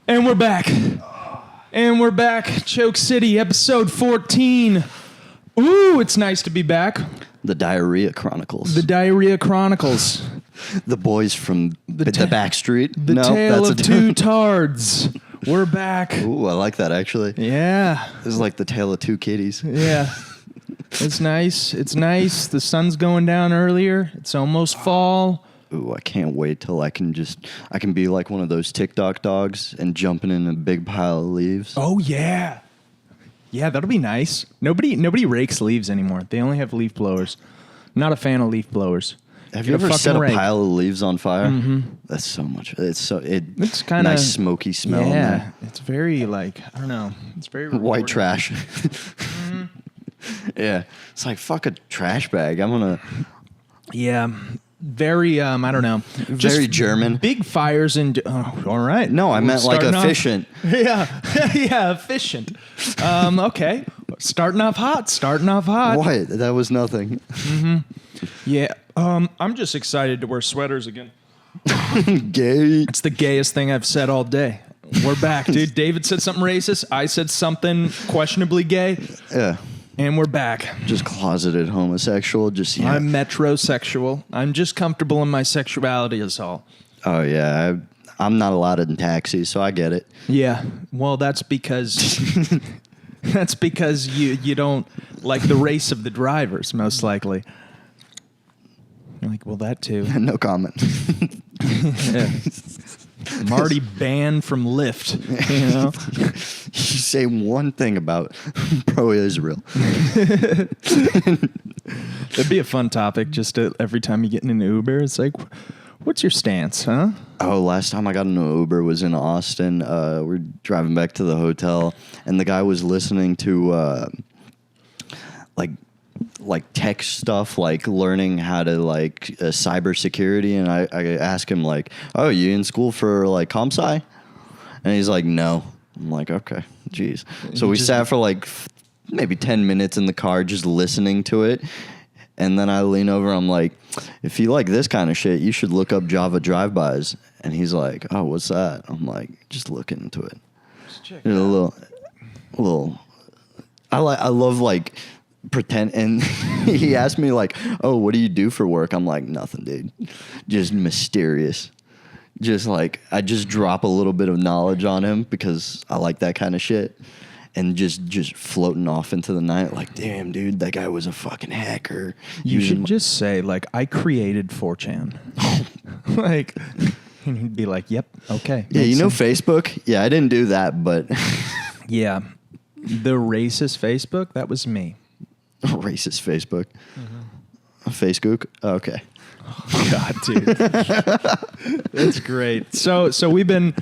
And we're back. And we're back. Choke City, episode 14. Ooh, it's nice to be back. The Diarrhea Chronicles. The Diarrhea Chronicles. The boys from the back street. The Tale of Two Tards. We're back. Ooh, I like that, actually. Yeah. This is like the tale of two kitties. Yeah. It's nice. It's nice. The sun's going down earlier. It's almost fall. Ooh, I can't wait till I can be like one of those TikTok dogs and jumping in a big pile of leaves. Oh, yeah. Yeah, that'll be nice. Nobody rakes leaves anymore. They only have leaf blowers. Not a fan of leaf blowers. Have you ever set a pile of leaves on fire? Mm-hmm. That's so much. It's kind of nice smoky smell. Yeah, in there. It's very like I don't know. It's very rewarding. White trash. Mm-hmm. Yeah, it's like fuck a trash bag. I'm gonna. Yeah, very. I don't know. Very German. Big fires and. All right. No, I meant like efficient. Yeah, yeah, efficient. Okay, starting off hot. What? That was nothing. Mm-hmm. Yeah. I'm just excited to wear sweaters again. Gay. It's the gayest thing I've said all day. We're back, dude. David said something racist. I said something questionably gay. Yeah. And we're back. Just closeted homosexual. Just yeah. I'm metrosexual. I'm just comfortable in my sexuality is all. Oh, yeah. I'm not allowed in taxis, so I get it. Yeah. Well, that's because... that's because you don't like the race of the drivers, most likely. You're like, well, that too. No comment. Yeah. I'm already banned from Lyft, you know? You say one thing about pro-Israel. It'd be a fun topic just to, every time you get in an Uber, it's like, what's your stance, huh? Oh, last time I got in an Uber was in Austin. We're driving back to the hotel, and the guy was listening to, like tech stuff, like learning how to cybersecurity, and I asked him like, "Oh, you in school for like comp sci?" And he's like, "No." I'm like, "Okay, jeez." So we sat for like maybe 10 minutes in the car just listening to it, and then I lean over. I'm like, "If you like this kind of shit, you should look up Java drive-bys." And he's like, "Oh, what's that?" I'm like, "Just look into it." Just check it out. A little. I love like. Pretend, and he asked me like, "Oh, what do you do for work?" I'm like, "Nothing, dude. Just mysterious. Just like I just drop a little bit of knowledge on him because I like that kind of shit, and just floating off into the night. Like, damn, dude, that guy was a fucking hacker. You should just say like, "I created 4chan." Like, and he'd be like, "Yep, okay." Yeah, you know Facebook. Yeah, I didn't do that, but yeah, the racist Facebook. That was me. Racist Facebook. Mm-hmm. Facebook? Oh, okay. Oh, God, dude. That's great. So we've been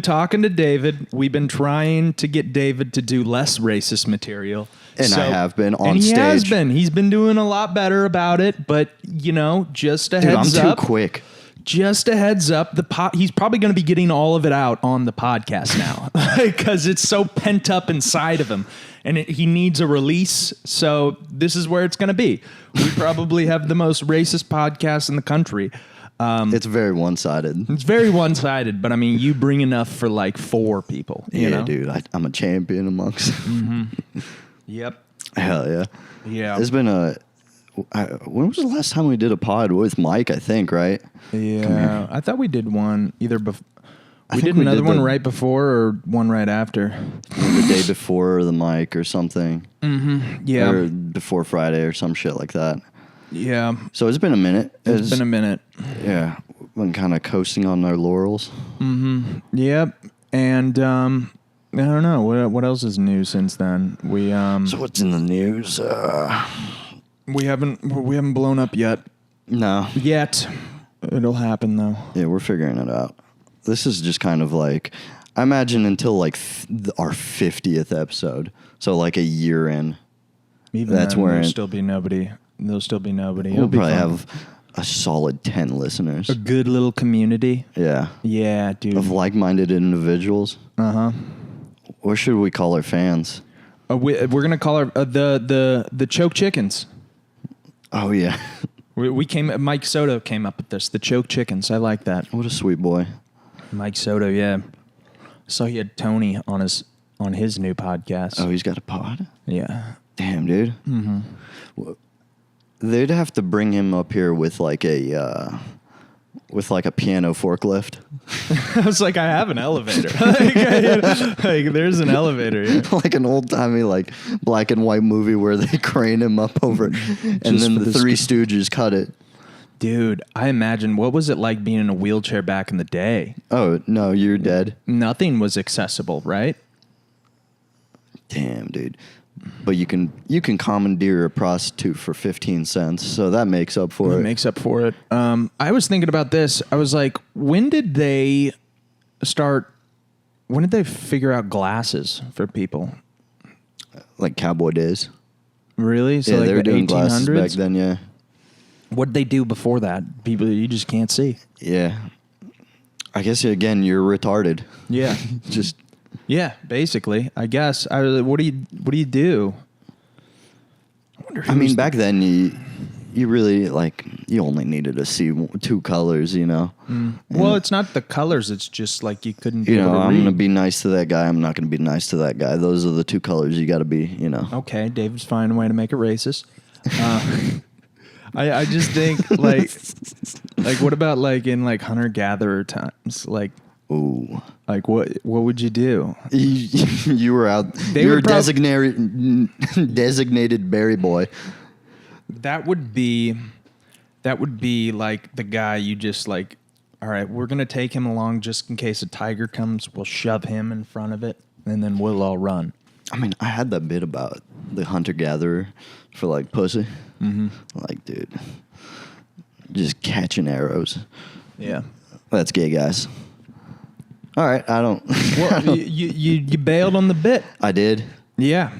talking to David. We've been trying to get David to do less racist material. And I have been on stage. And he has been. He's been doing a lot better about it, but you know, just a heads up. I'm too quick. Just a heads up, he's probably going to be getting all of it out on the podcast now because it's so pent up inside of him, and he needs a release. So this is where it's going to be. We probably have the most racist podcast in the country. It's very one-sided. It's very one-sided, but I mean, you bring enough for like 4 people. You know? Dude, I'm a champion amongst. Mm-hmm. Yep. Hell yeah. Yeah. There's been when was the last time we did a pod with Mike, I think, right? Yeah. I thought we did one either before. We did another one right before or one right after. The day before the mic or something. Mm-hmm. Yeah. Or before Friday or some shit like that. Yeah. So it's been a minute. It's been a minute. Yeah. Been kind of coasting on our laurels. Mm-hmm. Yep. And I don't know. What else is new since then? So what's in the news? We haven't blown up yet. No. Yet. It'll happen though. Yeah, we're figuring it out. This is just kind of like, I imagine until like our 50th episode. So like a year in. Even that's then, where there'll still be nobody. We'll probably have a solid 10 listeners. A good little community. Yeah. Yeah, dude. Of like-minded individuals. Uh-huh. What should we call our fans? We're going to call our the Choke Chickens. Oh, yeah. Mike Soto came up with this, the Choke Chickens. I like that. What a sweet boy. Mike Soto, yeah. So he had Tony on his new podcast. Oh, he's got a pod? Yeah. Damn, dude. Mm-hmm. They'd have to bring him up here with like a piano forklift. I was like, I have an elevator. like, there's an elevator here. Like an old timey like black and white movie where they crane him up over, and then the Three Stooges cut it. Dude, I imagine, what was it like being in a wheelchair back in the day? Oh no, you're dead. Nothing was accessible, right? Damn, dude. But you can commandeer a prostitute for 15 cents, so that makes up for it. It makes up for it. I was thinking about this. I was like, when did they figure out glasses for people? Like cowboy days. Really? So yeah, like they were the doing 1800s? glasses back then, yeah. What'd they do before that? People you just can't see. Yeah. I guess, again, you're retarded. Yeah. Just... Yeah, basically. I guess. What do you do? I mean, back then you really like you only needed to see two colors, you know. Well, it's not the colors. It's just like you couldn't. You know, I'm gonna be nice to that guy. I'm not gonna be nice to that guy. Those are the two colors you got to be. You know. Okay, David's finding a way to make it racist. I just think like what about like in like hunter gatherer times like. Ooh. Like what would you do? You were out. You were designated berry boy. That would be like the guy you just like. All right, we're gonna take him along just in case a tiger comes. We'll shove him in front of it, and then we'll all run. I mean, I had that bit about the hunter gatherer for like pussy. Mm-hmm. Like, dude, just catching arrows. Yeah, that's gay, guys. All right, I don't. Well, you bailed on the bit. I did. Yeah.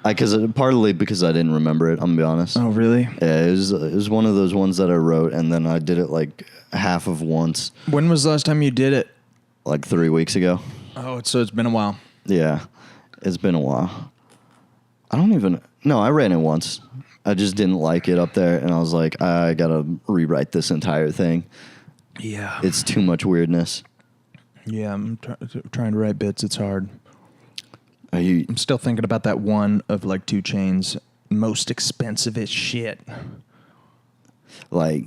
Partly because I didn't remember it. I'm gonna be honest. Oh, really? Yeah, it was one of those ones that I wrote, and then I did it like half of once. When was the last time you did it? Like 3 weeks ago. Oh, so it's been a while. Yeah, it's been a while. I ran it once. I just didn't like it up there, and I was like, I gotta rewrite this entire thing. Yeah. It's too much weirdness. Yeah, I'm trying to write bits. It's hard. I'm still thinking about that one of like 2 Chainz, most expensive as shit. Like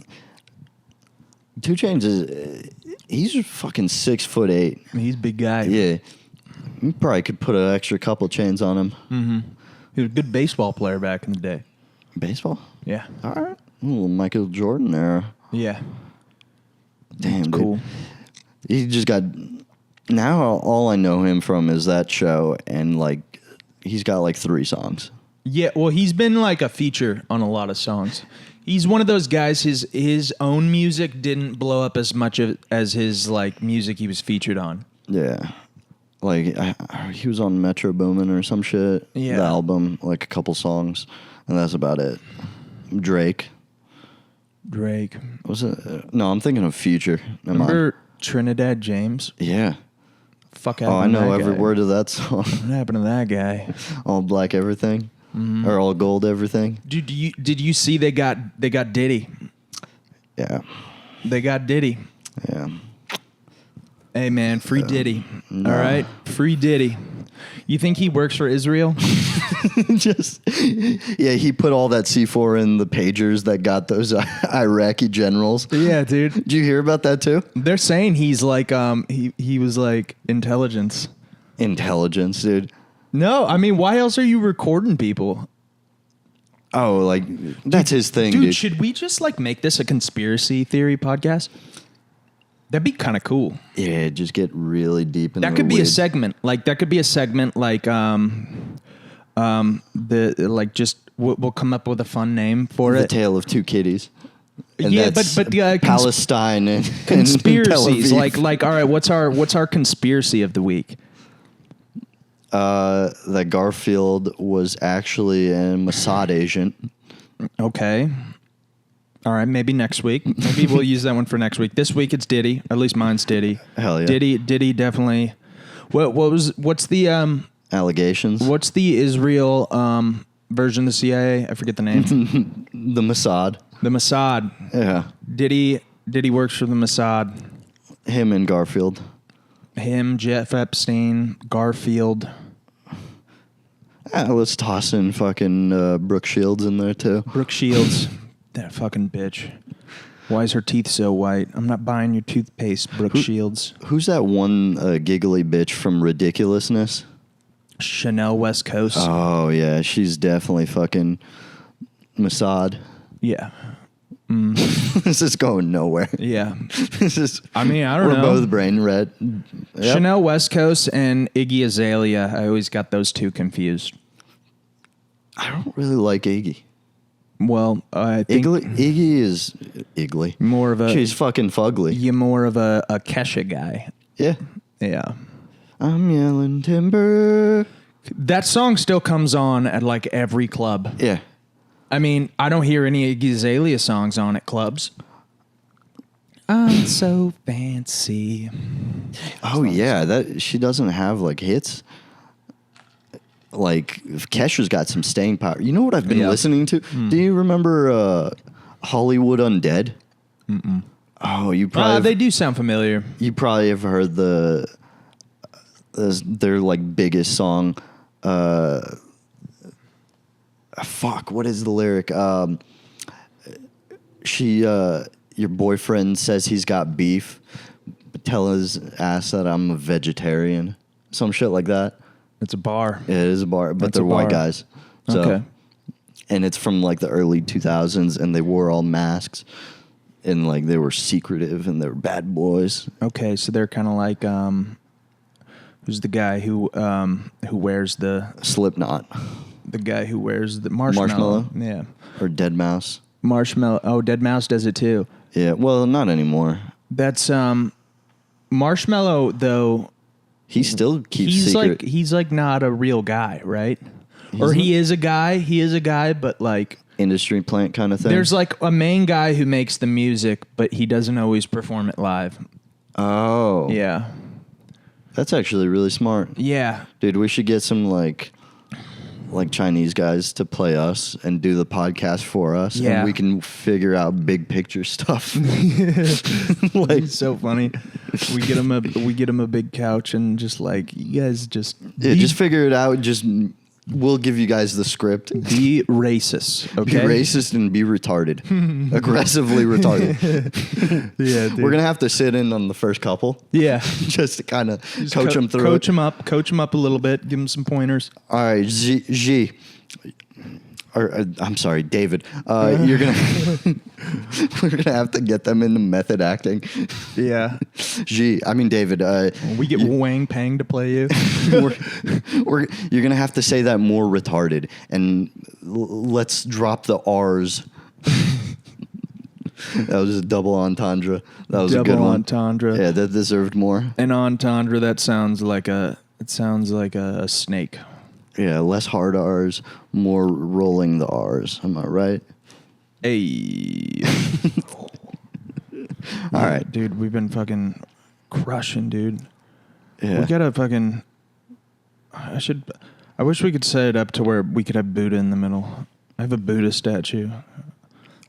2 Chainz he's fucking 6'8". He's a big guy. Yeah, you probably could put an extra couple chains on him. Mm-hmm. He was a good baseball player back in the day. Baseball? Yeah. All right. Ooh, Michael Jordan era. Yeah. Damn, dude. Cool. He just got... Now all I know him from is that show, and like he's got like 3 songs. Yeah, well, he's been like a feature on a lot of songs. He's one of those guys. His own music didn't blow up as much as his like music he was featured on. Yeah, like he was on Metro Boomin or some shit. Yeah, the album, like a couple songs, and that's about it. Drake. Was it? No, I'm thinking of Future. Remember Trinidad James? Yeah. Fuck out. Oh, I know every word of that song. What happened to that guy? All black everything, or all gold everything. Dude, did you see they got Diddy? Yeah, they got Diddy. Yeah. Hey man, free Diddy. No. All right, free Diddy. You think he works for Israel? Yeah, he put all that C4 in the pagers that got those Iraqi generals. Yeah, dude. Did you hear about that too? They're saying he's like he was like intelligence. Intelligence, dude. No, I mean, why else are you recording people? Oh, like that's his thing, dude. Should we just like make this a conspiracy theory podcast? That'd be kind of cool. Yeah, just get really deep in that. Could be a segment. Like that could be a segment. Like we'll come up with a fun name for the it. Tale of Two Kitties. And yeah, but Palestine and conspiracies. like all right, what's our conspiracy of the week? That Garfield was actually a Mossad agent. Okay. All right, maybe next week. Maybe we'll use that one for next week. This week it's Diddy. At least mine's Diddy. Hell yeah. Diddy definitely. What's the allegations? What's the Israel version of the CIA? I forget the name. The Mossad. The Mossad. Yeah. Diddy works for the Mossad. Him and Garfield. Him, Jeff Epstein, Garfield. Let's toss in fucking Brooke Shields in there too. Brooke Shields. That fucking bitch. Why is her teeth so white? I'm not buying your toothpaste, Brooke Shields. Who's that one giggly bitch from Ridiculousness? Chanel West Coast. Oh, yeah. She's definitely fucking Mossad. Yeah. This is going nowhere. Yeah. This is. I mean, I don't know. We're both brain red. Yep. Chanel West Coast and Iggy Azalea. I always got those two confused. I don't really like Iggy. Well, I think Iggy is Iggy. more of a. She's fucking fugly. You're more of a Kesha guy. Yeah. Yeah. I'm yelling timber. That song still comes on at like every club. Yeah. I mean, I don't hear any Iggy Azalea songs on at clubs. I'm so fancy. Oh yeah, that she doesn't have like hits. Like Kesha's got some staying power. You know what I've been listening to? Do you remember Hollywood Undead? Mm-mm. Oh, you probably they do sound familiar. You probably have heard their like biggest song. Fuck, what is the lyric? Your boyfriend says he's got beef, but tell his ass that I'm a vegetarian. Some shit like that. It's a bar. It is a bar, but they're white guys. So, okay. And it's from like the early 2000s, and they wore all masks, and like they were secretive, and they were bad boys. Okay, so they're kind of like who's the guy who wears the Slipknot. The guy who wears the marshmallow. Yeah. Or Dead Mouse. Marshmallow. Oh, Dead Mouse does it too. Yeah, well, not anymore. That's Marshmallow though. He still keeps secret. He's like not a real guy, right? He is a guy, but like industry plant kind of thing. There's like a main guy who makes the music, but he doesn't always perform it live. Oh. Yeah. That's actually really smart. Yeah. Dude, we should get some like Chinese guys to play us and do the podcast for us, and we can figure out big picture stuff. Like, it's so funny. We get them a big couch and just like, you guys just just figure it out. We'll give you guys the script. Be racist, okay? Be racist and be retarded. Aggressively retarded. Yeah, dude. We're going to have to sit in on the first couple. Yeah. Just to kind of coach them through Coach them up a little bit. Give them some pointers. All right, I'm sorry, David. You're gonna we're gonna have to get them into method acting. Yeah, David. We get Wang Pang to play you. You're gonna have to say that more retarded, and let's drop the R's. That was a double entendre. That was a good one. Double entendre. Yeah, that deserved more. An entendre that sounds like a snake. Yeah, less hard R's, more rolling the R's. Am I right? Hey. All right. Dude, we've been fucking crushing, dude. Yeah. We gotta fucking... I wish we could set it up to where we could have Buddha in the middle. I have a Buddha statue.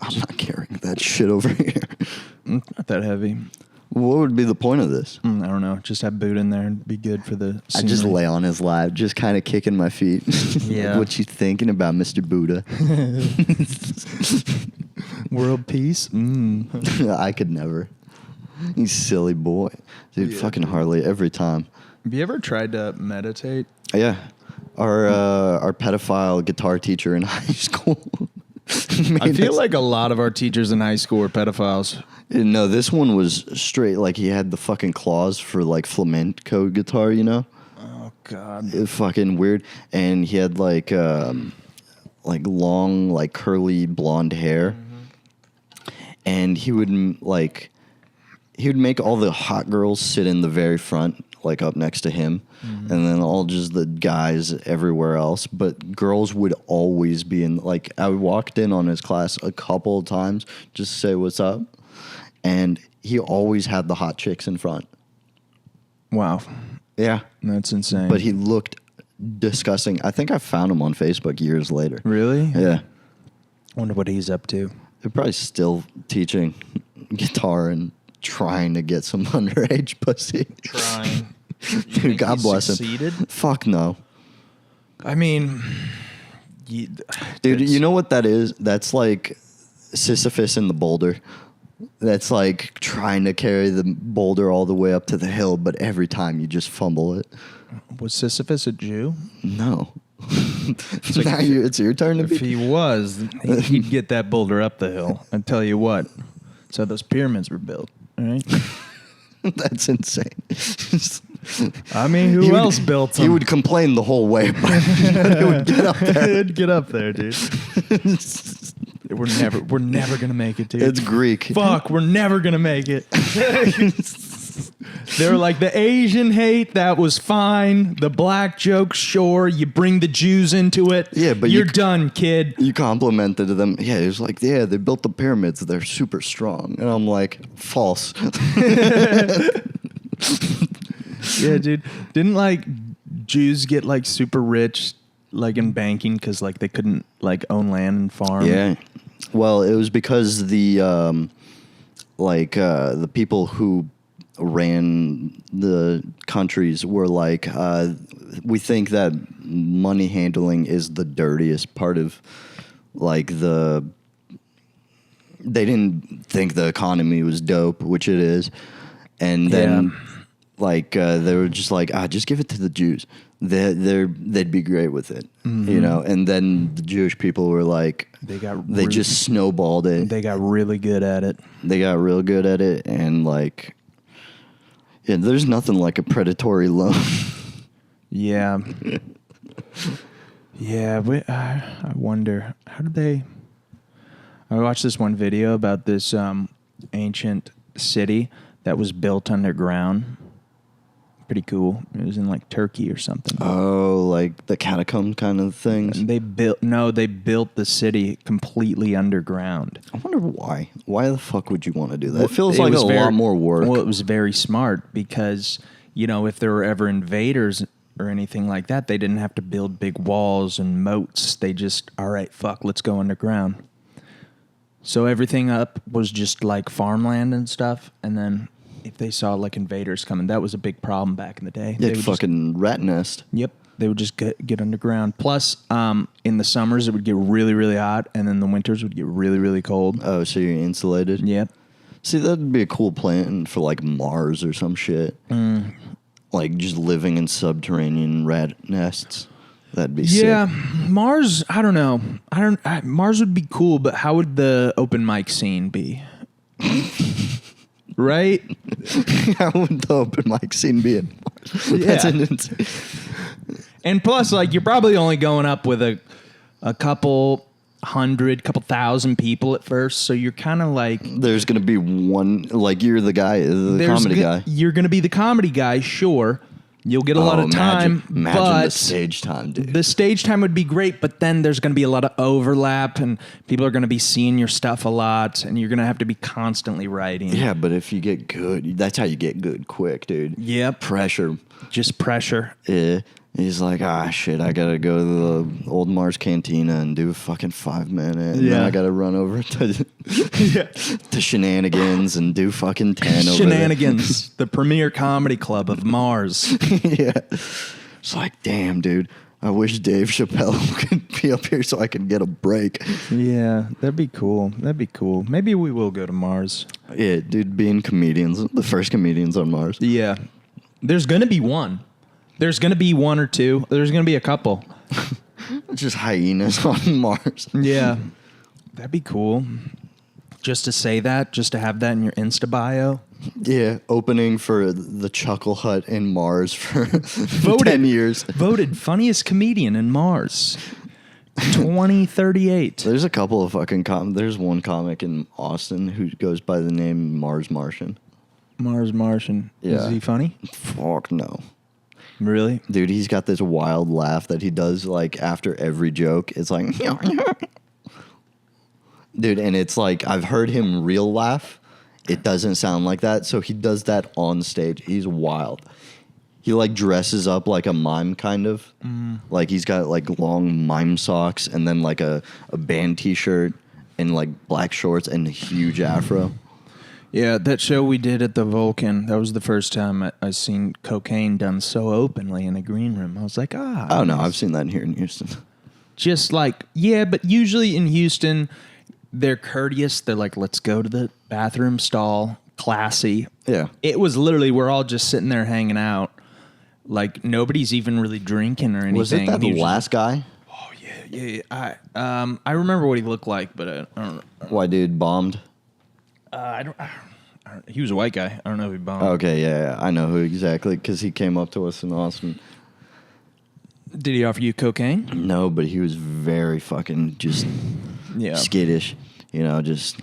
I'm not carrying that shit over here. Not that heavy. What would be the point of this? I don't know. Just have Buddha in there and be good for the scenery. I just lay on his lap, just kind of kicking my feet. Yeah. Like, what you thinking about, Mr. Buddha? World peace? I could never. You silly boy. Dude, Yeah, fucking Harley every time. Have you ever tried to meditate? Yeah. Our pedophile guitar teacher in high school. I feel like a lot of our teachers in high school were pedophiles. No, this one was straight. Like, he had the fucking claws for, like, flamenco guitar, you know? Oh, God. It was fucking weird. And he had, like long, like, curly blonde hair. Mm-hmm. And he would make all the hot girls sit in the very front, like, up next to him. Mm-hmm. And then all just the guys everywhere else. But girls would always be in, like, I walked in on his class a couple of times just to say what's up. And he always had the hot chicks in front. Wow. Yeah. That's insane. But he looked disgusting. I think I found him on Facebook years later. Really? Yeah. Wonder what he's up to. They're probably still teaching guitar and trying to get some underage pussy. Trying. Dude, God bless succeeded? him. Fuck no. I mean, dude, you know what that is? That's like Sisyphus in the boulder. That's like trying to carry the boulder all the way up to the hill, but every time you just fumble it. Was Sisyphus a Jew? No. Now it's your turn to If he was, he'd get that boulder up the hill. I tell you what. So those pyramids were built, all right? That's insane. I mean, who else built them? He would complain the whole way, but he would get up there. It'd get up there, dude. We're never gonna make it, dude. It's Greek. Fuck, we're never gonna make it. They're like, the Asian hate, that was fine. The black joke, sure. You bring the Jews into it. Yeah, but you're done, kid. You complimented them. Yeah, it was like, yeah, they built the pyramids. They're super strong. And I'm like, false. Yeah, dude. Didn't like Jews get like super rich like in banking because like they couldn't like own land and farm? Yeah. Well, it was because the people who ran the countries were like, we think that money handling is the dirtiest part of like they didn't think the economy was dope, which it is. And then they were just like, just give it to the Jews. They'd be great with it, you know. And then the Jewish people were like, they just snowballed it. They got really good at it. They got real good at it, and like, yeah, there's nothing like a predatory loan. Yeah. Yeah, but I wonder, how did they... I watched this one video about this ancient city that was built underground. Pretty cool. It was in like Turkey or something. Oh, like the catacomb kind of things? And they built the city completely underground. I wonder why. Why the fuck would you want to do that? It feels like a lot more work. Well, it was very smart because, you know, if there were ever invaders or anything like that, they didn't have to build big walls and moats. They just, all right, fuck, let's go underground. So everything up was just like farmland and stuff. And then if they saw like invaders coming, that was a big problem back in the day. They fucking rat nest. Yep. They would just get underground. Plus, in the summers, it would get really, really hot. And then the winters would get really, really cold. Oh, so you're insulated? Yep. See, that'd be a cool plan for like Mars or some shit. Like just living in subterranean rat nests. That'd be sick. Yeah, Mars, I don't know. Mars would be cool, but how would the open mic scene be? Right? How would the open mic scene be in Mars? Yeah. That's And plus, like, you're probably only going up with a couple thousand people at first, so you're kind of like... There's going to be one, like, you're the guy, the comedy guy. You're going to be the comedy guy, sure. You'll get a lot of time, imagine but the stage time, dude. The stage time would be great, but then there's going to be a lot of overlap, and people are going to be seeing your stuff a lot, and you're going to have to be constantly writing. Yeah, but if you get good, that's how you get good quick, dude. Yep. Pressure. Just pressure. Yeah. He's like, shit, I got to go to the old Mars Cantina and do a fucking 5 minute. And then I got to run over to to Shenanigans and do fucking 10 Shenanigans, the premier comedy club of Mars. Yeah. It's like, damn, dude. I wish Dave Chappelle could be up here so I could get a break. Yeah, that'd be cool. Maybe we will go to Mars. Yeah, dude, being comedians, the first comedians on Mars. Yeah. There's going to be one. There's going to be one or two. There's going to be a couple. Just hyenas on Mars. Yeah. That'd be cool. Just to say that, just to have that in your Insta bio. Yeah, opening for the Chuckle Hut in Mars for 10 years. Voted funniest comedian in Mars. 2038. There's a couple of fucking there's one comic in Austin who goes by the name Mars Martian. Mars Martian. Yeah. Is he funny? Fuck no. Really? Dude, he's got this wild laugh that he does like after every joke. It's like, dude, and it's like, I've heard him real laugh. It doesn't sound like that. So he does that on stage. He's wild. He like dresses up like a mime kind of. Like he's got like long mime socks and then like a band t-shirt and like black shorts and a huge afro. Yeah, that show we did at the Vulcan, that was the first time I seen cocaine done so openly in a green room. I was like, Oh, no, I've seen that here in Houston. Just like, yeah, but usually in Houston, they're courteous. They're like, let's go to the bathroom stall, classy. Yeah. It was literally, we're all just sitting there hanging out. Like, nobody's even really drinking or anything. Was it that the last guy? Oh, yeah. I remember what he looked like, but I don't. Why, dude, bombed? I don't. He was a white guy. I don't know if he bombed. Okay, yeah, I know who exactly, because he came up to us in Austin. Did he offer you cocaine? No, but he was very fucking just skittish, just...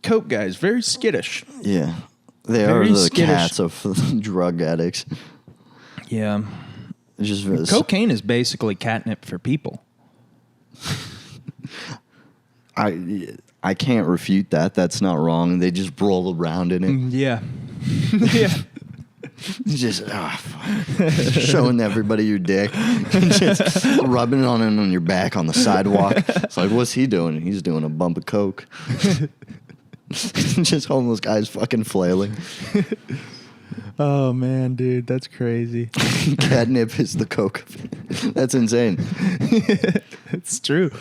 Coke guys, very skittish. Yeah. They Very are the skittish. cats of drug addicts. Yeah. It's just cocaine is basically catnip for people. I can't refute that. That's not wrong. They just roll around in it. Yeah. Yeah. Just showing everybody your dick. Just rubbing it on your back on the sidewalk. It's like, what's he doing? He's doing a bump of coke. Just homeless guys fucking flailing. Oh, man, dude. That's crazy. Catnip is the coke. That's insane. It's true.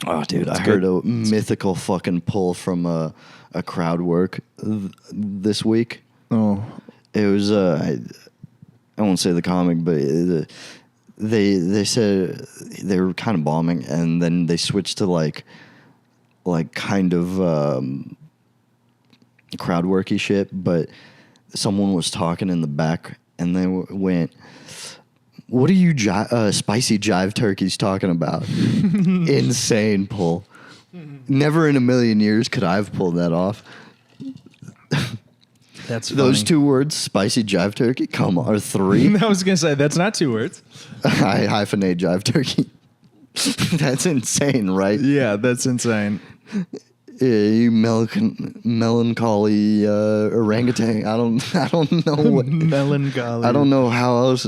Oh, dude, I heard a mythical fucking pull from a crowd work this week. Oh. It was, I won't say the comic, but they said they were kind of bombing, and then they switched to like kind of crowd worky shit, but someone was talking in the back, and they went, "What are you spicy jive turkeys talking about?" Insane pull. Never in a million years could I have pulled that off. That's those funny. 2 words, spicy jive turkey, come on, or 3. I was going to say, that's not 2 words. I hyphenate jive turkey. That's insane, right? Yeah, that's insane. Yeah, you melancholy orangutan. I don't know what melancholy. I don't know how else.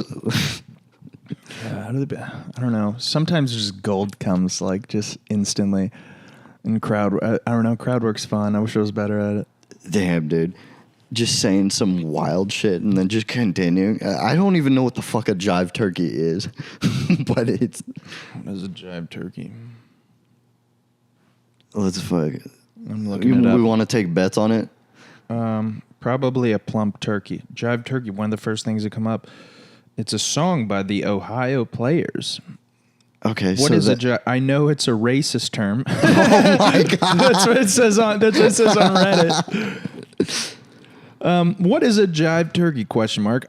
I don't know. Sometimes just gold comes like just instantly. And crowd work's fun. I wish I was better at it. Damn, dude. Just saying some wild shit and then just continuing. I don't even know what the fuck a jive turkey is, but it's. What is a jive turkey? Let's fuck. I'm looking it up. We want to take bets on it. Probably a plump turkey. Jive turkey. One of the first things that come up. It's a song by the Ohio Players. Okay, what so is a jive? I know it's a racist term. Oh my god, that's what it says on. That's what it says on Reddit. What is a jive turkey? ?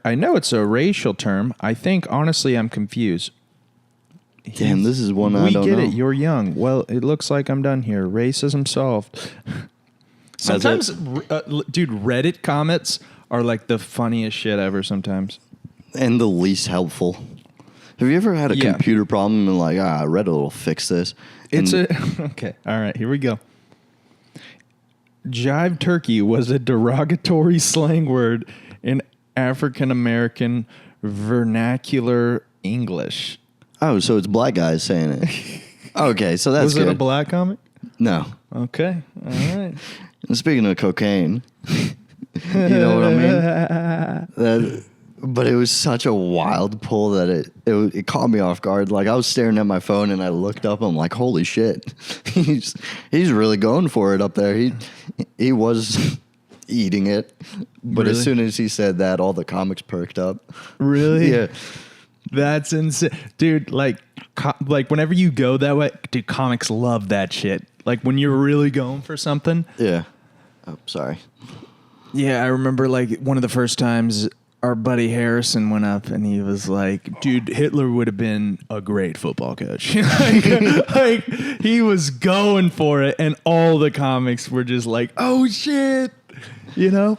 I know it's a racial term. I think honestly, I'm confused. Damn, this is one I don't know. We get it. You're young. Well, it looks like I'm done here. Racism solved. Sometimes, dude, Reddit comments are like the funniest shit ever. Sometimes, and the least helpful. Have you ever had a computer problem and like, Reddit will fix this? Okay. All right, here we go. Jive turkey was a derogatory slang word in African American vernacular English. Oh, so it's black guys saying it. Okay, so that's good. Was it a black comic? No. Okay. All right. And speaking of cocaine, you know what I mean? But it was such a wild pull that it caught me off guard. Like, I was staring at my phone and I looked up and I'm like, holy shit. He's really going for it up there. He was eating it. But as soon as he said that, all the comics perked up. Really? Yeah. That's insane. Dude, like whenever you go that way, dude, comics love that shit. Like when you're really going for something. Yeah. Oh, sorry. Yeah, I remember like one of the first times our buddy Harrison went up and he was like, dude, Hitler would have been a great football coach. like he was going for it and all the comics were just like, oh shit, you know?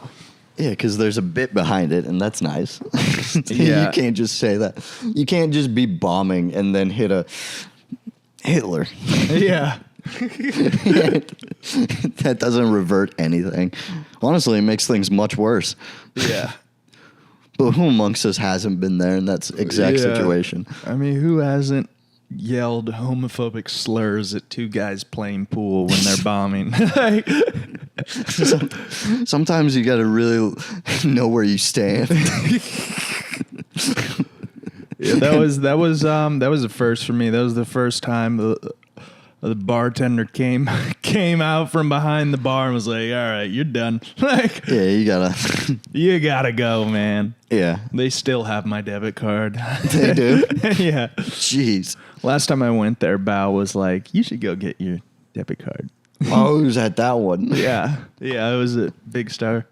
Yeah, because there's a bit behind it, and that's nice. Yeah. You can't just say that. You can't just be bombing and then hit a Hitler. Yeah. That doesn't revert anything. Honestly, it makes things much worse. Yeah. But who amongst us hasn't been there in that exact situation? I mean, who hasn't yelled homophobic slurs at 2 guys playing pool when they're bombing? Sometimes you got to really know where you stand. Yeah, that was the first for me. That was the first time the bartender came out from behind the bar and was like, "All right, you're done." Like, Yeah, you gotta go, man. Yeah, They still have my debit card. they do. Yeah. Jeez. Last time I went there, Bao was like, "You should go get your debit card." Oh, who's at that one? Yeah, it was a big star.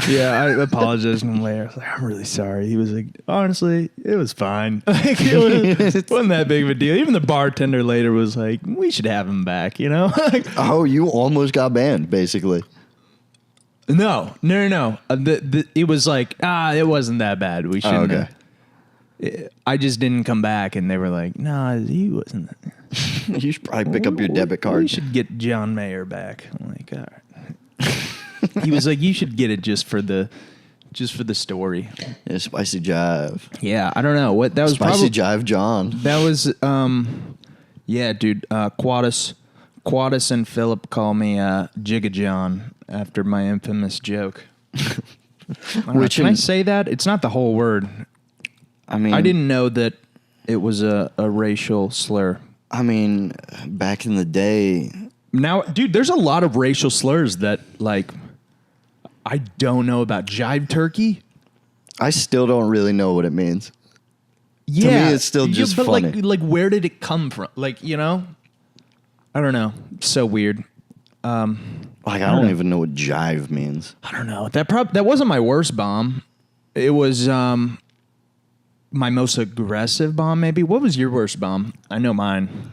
Yeah, I apologized to him later. I was like, "I'm really sorry." He was like, "Honestly, it was fine. Like, it wasn't that big of a deal." Even the bartender later was like, "We should have him back," you know? Like, Oh, you almost got banned, basically. no. It was like, it wasn't that bad. We shouldn't. okay. I just didn't come back, and they were like, "No, he wasn't." You should probably pick up your debit card. We should get John Mayer back. I'm like, all right. He was like, "You should get it just for the story." Yeah, spicy jive. Yeah, I don't know what that was. Spicy jive, John. That was, yeah, dude. Quaddus and Philip call me Jigga John after my infamous joke. Can I say that? It's not the whole word. I mean, I didn't know that it was a racial slur. I mean, back in the day. Now, dude, there's a lot of racial slurs that, like, I don't know about. Jive turkey? I still don't really know what it means. Yeah. To me, it's still just but funny. Like, where did it come from? Like, you know? I don't know. So weird. Like, I don't even know what jive means. I don't know. That wasn't my worst bomb. It was my most aggressive bomb, maybe. What was your worst bomb? I know mine.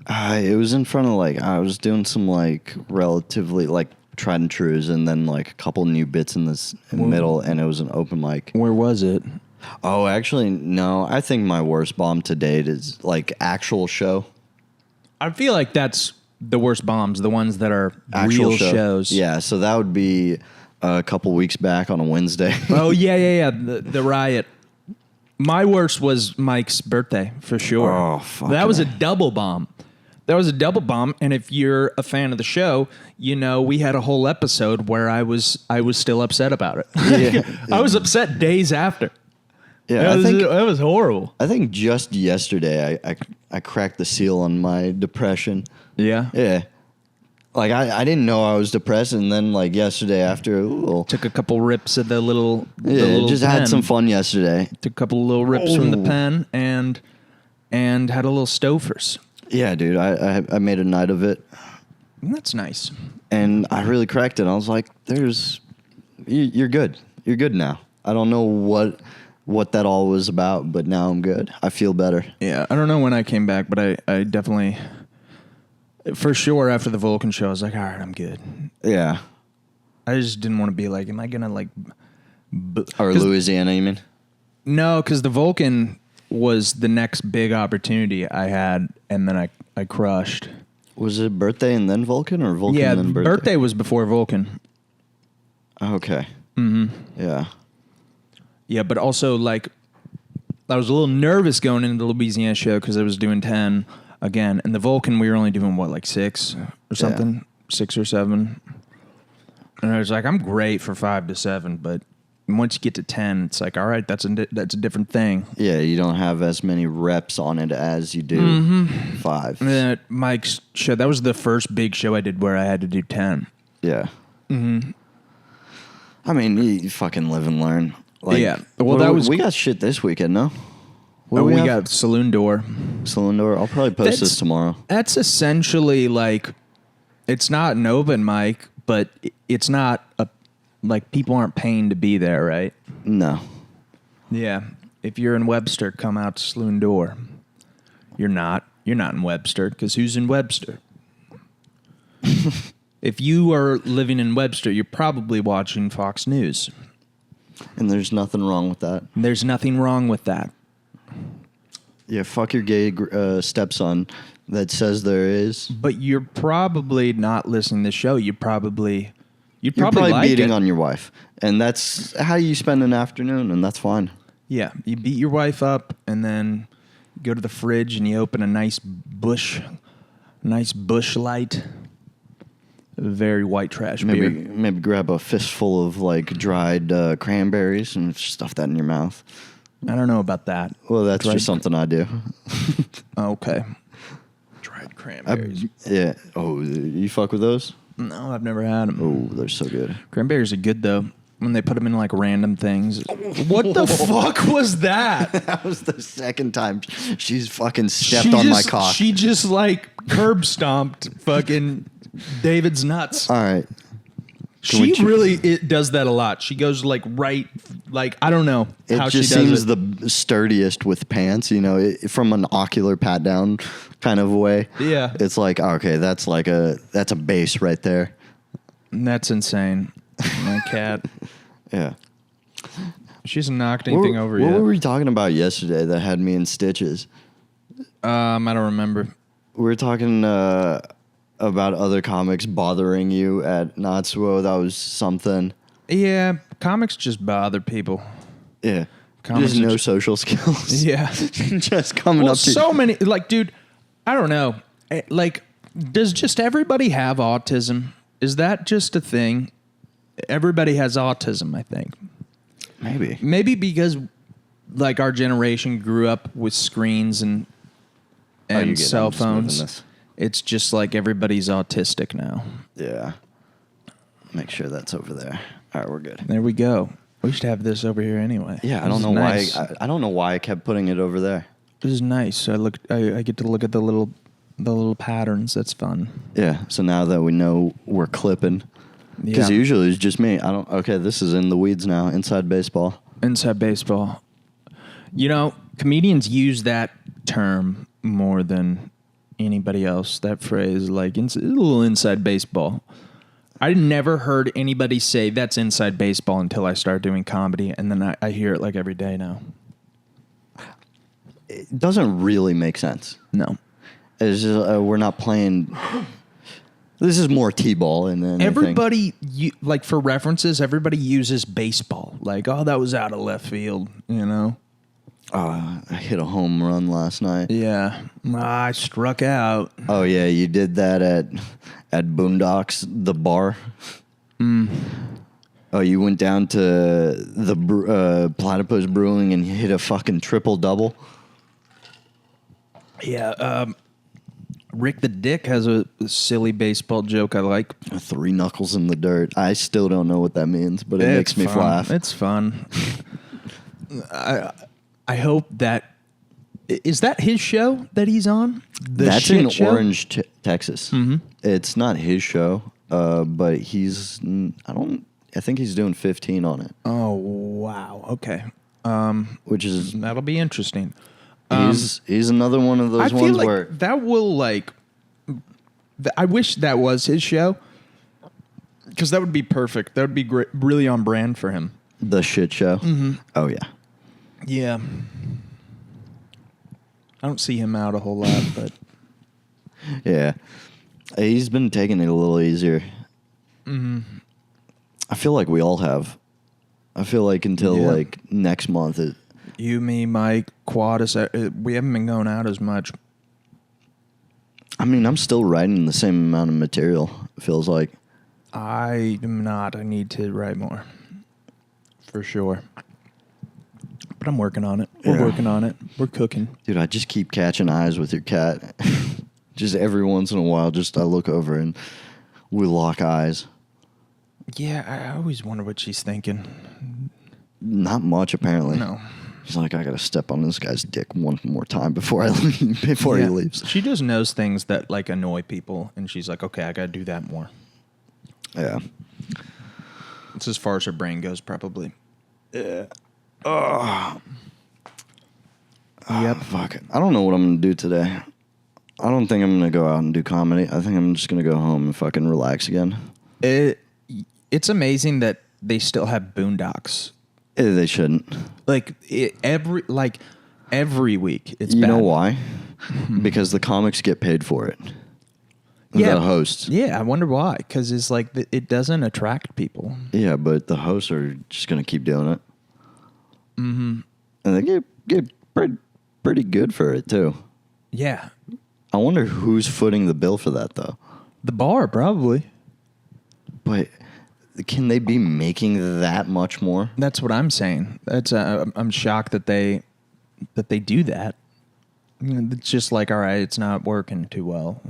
It was in front of, like, I was doing some, like, relatively, like, tried and trues, and then, like, a couple new bits in the middle, and it was an open mic. Where was it? Oh, actually, no. I think my worst bomb to date is, like, actual show. I feel like that's the worst bombs, the ones that are Actual real shows. Yeah, so that would be a couple weeks back on a Wednesday. Oh, yeah. The riot. My worst was Mike's birthday, for sure. Oh, fuck. That was a double bomb. And if you're a fan of the show, you know we had a whole episode where I was still upset about it. Yeah. I was upset days after. Yeah, It was horrible. I think just yesterday I cracked the seal on my depression. Yeah. Yeah. Like, I didn't know I was depressed, and then, like, yesterday after, Took a couple rips of the little just pen. had some fun yesterday. Took a couple of little rips from the pen and had a little Stofers. Yeah, dude, I made a night of it, That's nice. and I really cracked it. I was like, you're good. You're good now. I don't know what that all was about, but now I'm good. I feel better. Yeah, I don't know when I came back, but I definitely, for sure, after the Vulcan show, I was like, all right, I'm good. Yeah. I just didn't want to be like, am I going to like... Or Louisiana, you mean? No, because the Vulcan was the next big opportunity I had, and then I crushed. Was it birthday and then Vulcan, or Vulcan and then birthday was before Vulcan. Okay. Mm-hmm. Yeah. Yeah, but also, like, I was a little nervous going into the Louisiana show because I was doing 10 again. And the Vulcan, we were only doing, what, like 6 or something? Yeah. 6 or 7. And I was like, I'm great for 5 to 7, but once you get to 10, it's like, all right, that's a different thing. Yeah, you don't have as many reps on it as you do 5. And then at Mike's show, that was the first big show I did where I had to do 10. Yeah. Mm-hmm. I mean, you fucking live and learn. Like, yeah. Well, we got shit this weekend, no? We got Saloon Door. Saloon Door. I'll probably post this tomorrow. That's essentially like, it's not an open mic, but it's not like people aren't paying to be there, right? No. Yeah. If you're in Webster, come out to Saloon Door. You're not. You're not in Webster, because who's in Webster? If you are living in Webster, you're probably watching Fox News. And there's nothing wrong with that. There's nothing wrong with that. Yeah, fuck your gay stepson that says there is. But you're probably not listening to the show. You're probably probably like beating it. on your wife. And that's how you spend an afternoon, and that's fine. Yeah, you beat your wife up, and then you go to the fridge and you open a nice bush light. very white trash Maybe beer. grab a fistful of like dried cranberries and stuff that in your mouth. I don't know about that. Well, that's just something I do. Okay. Dried cranberries. Yeah. Oh, you fuck with those? No, I've never had them. Oh, they're so good. Cranberries are good though. When they put them in like random things. What the fuck was that? That was the second time she's fucking stepped on my cock. She just like curb stomped fucking David's nuts. All right. She really does that a lot. She goes like right, like I don't know how she does it. It just seems the sturdiest with pants, you know, from an ocular pat down kind of way. Yeah, it's like okay, that's a base right there. That's insane. My cat. Yeah. She hasn't knocked anything over yet. What were we talking about yesterday that had me in stitches? I don't remember. We were talking about other comics bothering you at Natsuo. That was something. Yeah, comics just bother people. Yeah. Comics just no social skills. Yeah. Just coming up to so many, like, dude, I don't know. Like, does just everybody have autism? Is that just a thing? Everybody has autism, I think. Maybe because, like, our generation grew up with screens and cell phones. It's just like everybody's autistic now. Yeah. Make sure that's over there. All right, we're good. There we go. We should have this over here anyway. Yeah, I don't know why. I don't know why I kept putting it over there. This is nice. I get to look at the little patterns. That's fun. Yeah. So now that we know we're clipping, because usually it's just me. Okay, this is in the weeds now. Inside baseball. Inside baseball. You know, comedians use that term more than anybody else. That phrase, like a little inside baseball. I never heard anybody say that's inside baseball until I started doing comedy, and then I hear it like every day now. It doesn't really make sense. No. It's just, we're not playing. This is more t-ball and then everybody like for references. Everybody uses baseball. Like, oh, that was out of left field. You know. I hit a home run last night. Yeah, I struck out. Oh yeah, you did that at Boondocks, the bar. Oh, you went down to the Platypus Brewing and you hit a fucking triple double. Yeah, Rick the Dick has a silly baseball joke I like. 3 knuckles in the dirt. I still don't know what that means, but it makes me laugh. It's fun. I hope that... Is that his show that he's on? That's in Orange, Texas. Mm-hmm. It's not his show, but he's... I think he's doing 15 on it. Oh, wow. Okay. Which is... That'll be interesting. He's another one of those ones where... that will, like... I wish that was his show, because that would be perfect. That would be great, really on brand for him. The shit show? Mm-hmm. Oh, yeah. Yeah. I don't see him out a whole lot, but... Yeah. He's been taking it a little easier. Mm-hmm. I feel like we all have. I feel like until, like, next month... You, me, Mike, Quadus, we haven't been going out as much. I mean, I'm still writing the same amount of material, it feels like. I am not. I need to write more. For sure. But I'm working on it. We're working on it. We're cooking. Dude, I just keep catching eyes with your cat. Just every once in a while, I look over and we lock eyes. Yeah, I always wonder what she's thinking. Not much, apparently. No. He's like, I gotta step on this guy's dick one more time before he leaves. She just knows things that like annoy people, and she's like, okay, I gotta do that more. Yeah. It's as far as her brain goes, probably. Yeah. Yep. Fuck it. I don't know what I'm gonna do today. I don't think I'm gonna go out and do comedy. I think I'm just gonna go home and fucking relax again. It's amazing that they still have Boondocks. They shouldn't. Like every week. It's you bad. know why? Because the comics get paid for it. Yeah, the hosts. Yeah, I wonder why. Because it's like it doesn't attract people. Yeah, but the hosts are just gonna keep doing it. Mm-hmm. And they get pretty good for it too. Yeah. I wonder who's footing the bill for that though. The bar, probably. But can they be making that much more? That's what I'm saying. I'm shocked that they do that. It's just like, all right, it's not working too well.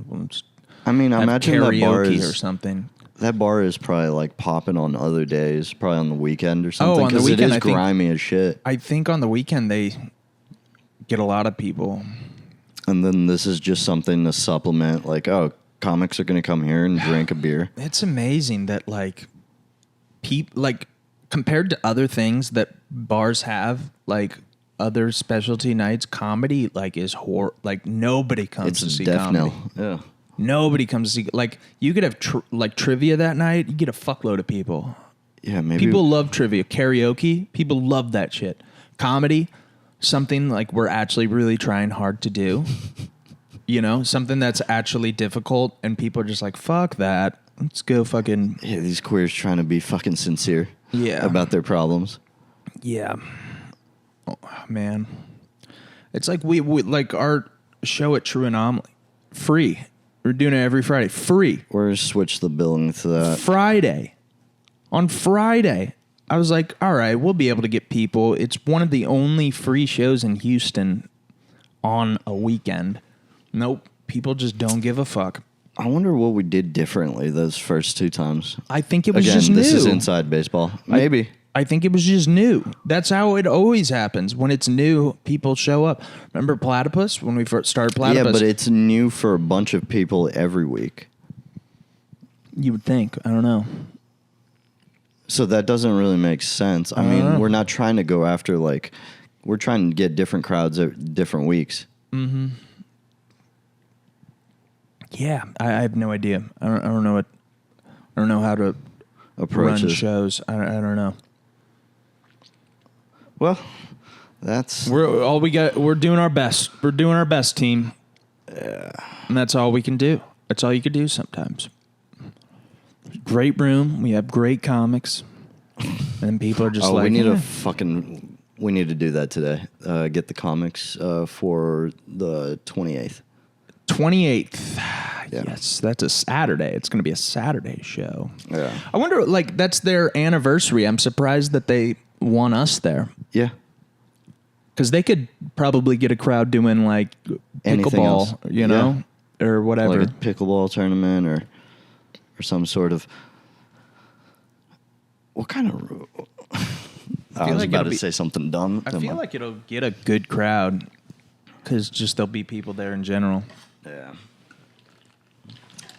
I mean, I imagine that bar karaoke is, or something. That bar is probably like popping on other days, probably on the weekend or something. Oh, on the weekend, it is grimy as shit. I think on the weekend they get a lot of people. And then this is just something to supplement, like, oh, comics are going to come here and drink a beer. It's amazing that like compared to other things that bars have, like other specialty nights, comedy like is like nobody comes to see comedy. Yeah. Nobody comes to see, like, you could have trivia that night. You get a fuckload of people. Yeah, maybe People love trivia. Karaoke, people love that shit. Comedy, something like we're actually really trying hard to do. Something that's actually difficult, and people are just like, fuck that. Let's go fucking... Yeah, these queers trying to be fucking sincere about their problems. Yeah. Oh, man. It's like we like our show at True Anomaly. Free. We're doing it every Friday. Free. Or switch the billing to that. Friday. On Friday. I was like, all right, we'll be able to get people. It's one of the only free shows in Houston on a weekend. Nope. People just don't give a fuck. I wonder what we did differently those first two times. I think it was Again, just new. This is inside baseball. Maybe. I think it was just new. That's how it always happens. When it's new, people show up. Remember Platypus? When we first started Platypus? Yeah, but it's new for a bunch of people every week. You would think. I don't know. So that doesn't really make sense. I mean, we're not trying to go after, like, we're trying to get different crowds at different weeks. Mm-hmm. Yeah, I have no idea. I don't know what. I don't know how to Approach run shows. I don't know. Well, that's We're doing our best. We're doing our best, team. And that's all we can do. That's all you can do sometimes. Great room. We have great comics. And people are just like, we need to do that today. Get the comics for the 28th. 28th. Yeah. Yes, that's a Saturday. It's going to be a Saturday show. Yeah. I wonder, like, that's their anniversary. I'm surprised that they want us there. Yeah. Because they could probably get a crowd doing, like, pickleball, you know, or whatever. Like a pickleball tournament or some sort of... What kind of... I was about to say something dumb. I feel like it'll get a good crowd because just there'll be people there in general. Yeah.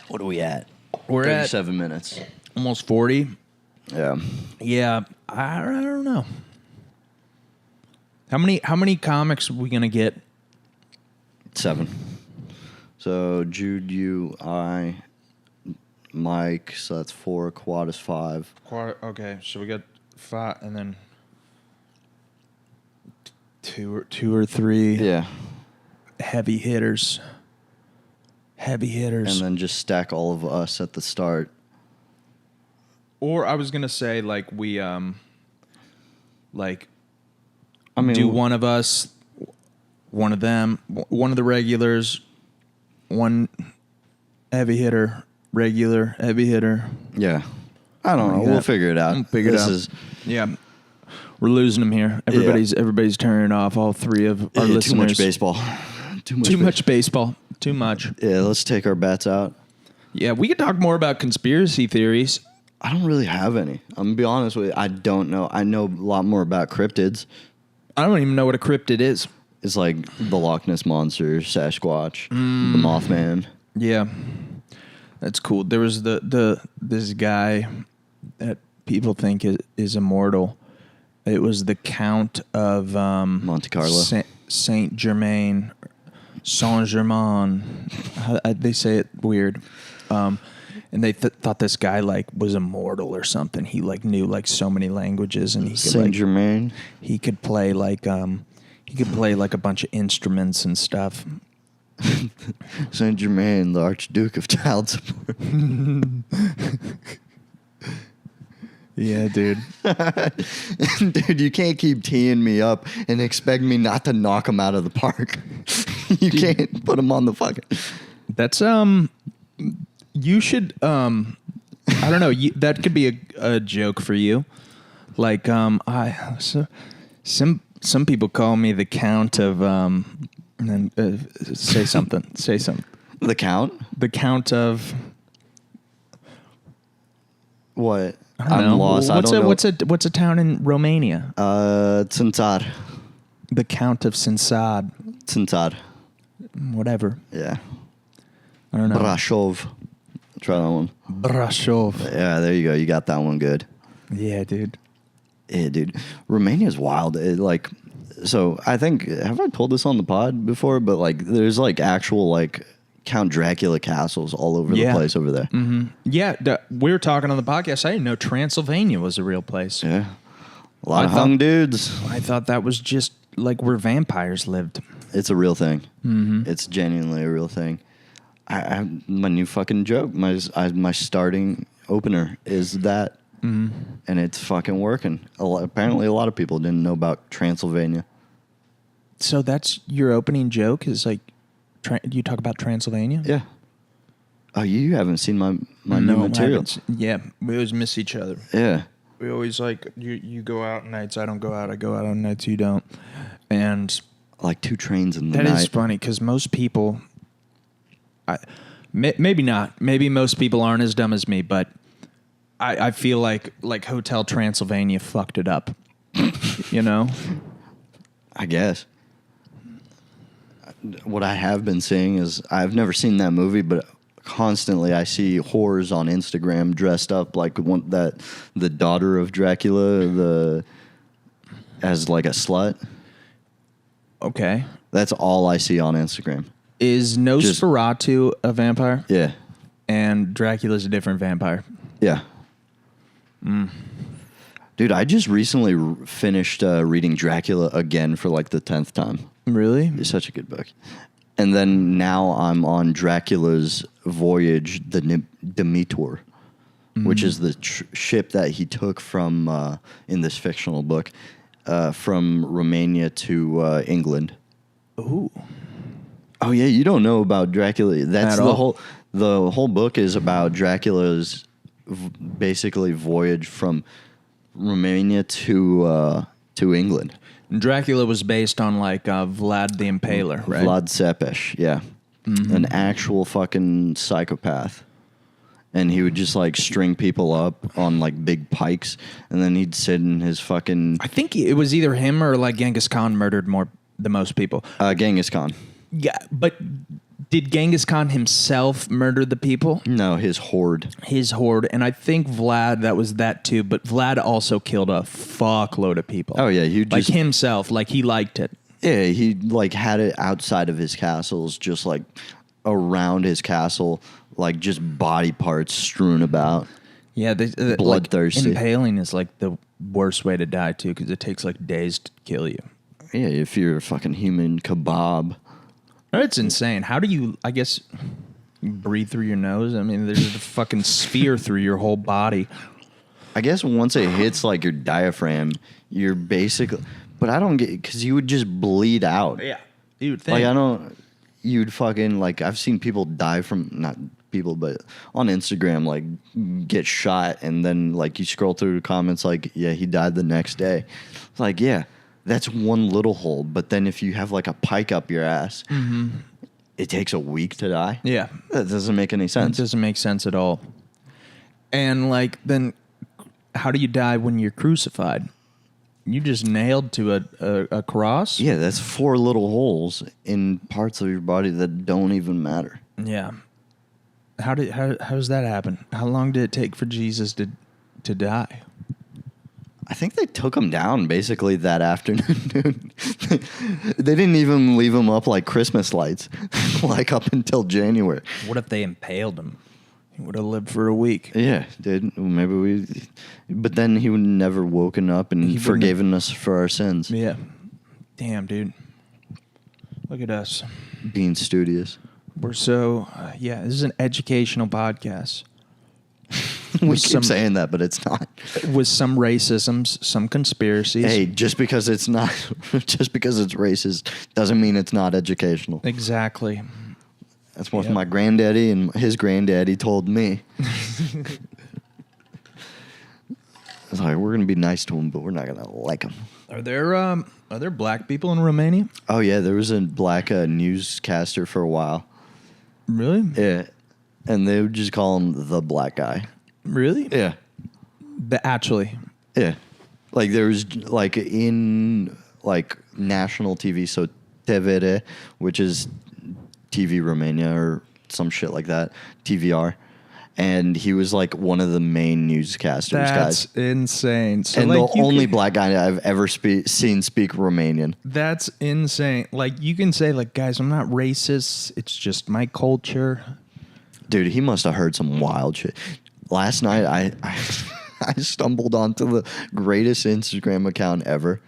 What are we at? We're 37 minutes. Almost 40. Yeah. Yeah. I don't know. How many comics are we going to get? 7. So Jude, you, I, Mike, so that's 4. Quad is 5. Okay, so we got 5 and then two or three. Yeah. Heavy hitters. And then just stack all of us at the start. Or I was gonna say like we do one of us, one of them, one of the regulars, one heavy hitter, regular, heavy hitter. Yeah. I don't know. We'll figure it out. Yeah. We're losing them here. Everybody's turning off. All 3 of our listeners. Too much baseball. Too much baseball. Too much. Yeah, let's take our bets out. Yeah, we could talk more about conspiracy theories. I don't really have any. I'm going to be honest with you. I don't know. I know a lot more about cryptids. I don't even know what a cryptid is. It's like the Loch Ness Monster, Sasquatch, the Mothman. Yeah. That's cool. There was this guy that people think is immortal. It was the Count of Monte Carlo. Saint Germain. They say it weird. And they thought this guy like was immortal or something. He like knew like so many languages, and he could Saint Germain. He could play like a bunch of instruments and stuff. Saint Germain, the Archduke of Child Support. Yeah, dude. Dude, you can't keep teeing me up and expect me not to knock him out of the park. You can't put him on the fucking... That's you should I don't know. That could be a joke for you. Like, some people call me the Count of, and then say something. Say something. The Count? The Count of What? I don't know. Lost. I don't know. What's a town in Romania? Țânțar. The Count of Sinsad. Țânțar. Whatever. Yeah. I don't know. Brașov. Try that one. Brasov. Yeah, there you go. You got that one good. Yeah, dude. Yeah, dude. Romania's wild. So I think, have I told this on the pod before? But like, there's like actual like Count Dracula castles all over the place over there. Mm-hmm. Yeah, we were talking on the podcast. I didn't know Transylvania was a real place. Yeah. A lot of hung dudes. I thought that was just like where vampires lived. It's a real thing. Mm-hmm. It's genuinely a real thing. My new fucking joke, my starting opener is that, and it's fucking working. Apparently, a lot of people didn't know about Transylvania. So that's your opening joke? Is like, you talk about Transylvania? Yeah. Oh, you haven't seen my new material? Yeah, we always miss each other. Yeah. We always like you go out nights. I don't go out. I go out on nights. You don't. And like 2 trains in the night. That is funny because most people. Maybe not. Maybe most people aren't as dumb as me, but I feel like Hotel Transylvania fucked it up. You know? I guess. What I have been seeing is I've never seen that movie, but constantly I see whores on Instagram dressed up like the daughter of Dracula, as like a slut. Okay. That's all I see on Instagram. Is Nosferatu a vampire? Yeah. And Dracula's a different vampire? Yeah. Dude, I just recently finished reading Dracula again for like the 10th time. Really? It's such a good book. And then now I'm on Dracula's voyage, the Demeter, which is the ship that he took from, in this fictional book, from Romania to England. Ooh. Oh yeah, you don't know about Dracula. That's the whole book is about Dracula's basically voyage from Romania to England. Dracula was based on like Vlad the Impaler, right? Vlad Tepes, yeah. An actual fucking psychopath. And he would just like string people up on like big pikes, and then he'd sit in his fucking. I think it was either him or like Genghis Khan murdered the most people. Genghis Khan. Yeah, but did Genghis Khan himself murder the people? No, his horde. His horde, and I think Vlad, that was that too. But Vlad also killed a fuckload of people. Oh yeah, he like himself, like he liked it. Yeah, he like had it outside of his castles, just like around his castle, like just body parts strewn about. Yeah, bloodthirsty. Like, impaling is like the worst way to die too, because it takes like days to kill you. Yeah, if you're a fucking human kebab. It's insane. How do you, I guess, breathe through your nose? I mean, there's a fucking sphere through your whole body. I guess once it hits like your diaphragm, you're basically. But I don't get, because you would just bleed out. Yeah, you would think. Like I don't. You'd fucking like. I've seen people die from, not people, but on Instagram, like get shot, and then like you scroll through the comments, like, yeah, he died the next day. It's like, yeah. That's one little hole, but then if you have like a pike up your ass, it takes a week to die. Yeah. That doesn't make any sense. It doesn't make sense at all. And like, then how do you die when you're crucified? You just nailed to a cross? Yeah, that's 4 little holes in parts of your body that don't even matter. Yeah. How does that happen? How long did it take for Jesus to die? I think they took him down basically that afternoon. They didn't even leave him up like Christmas lights, like up until January. What if they impaled him? He would have lived for a week. Yeah, dude. Maybe but then he would never woken up and forgiven us for our sins. Yeah. Damn, dude. Look at us. Being studious. We're so, this is an educational podcast. We keep saying that, but it's not. With some racisms, some conspiracies. Hey, just because it's racist doesn't mean it's not educational. Exactly. That's what my granddaddy and his granddaddy told me. It's like, we're gonna be nice to him, but we're not gonna like him. Are there black people in Romania? Oh yeah, there was a black newscaster for a while. Really? Yeah, and they would just call him the black guy. Really? Yeah, Actually. yeah. Like there was like in like national TV, so TVR, which is TV Romania or some shit like that, TVR. And he was like one of the main newscasters, That's guys. insane. So And like, the only black guy I've ever seen speak Romanian. That's insane. Like you can say like, guys, I'm not racist. It's just my culture. Dude, he must have heard some wild shit. Last night, I stumbled onto the greatest Instagram account ever.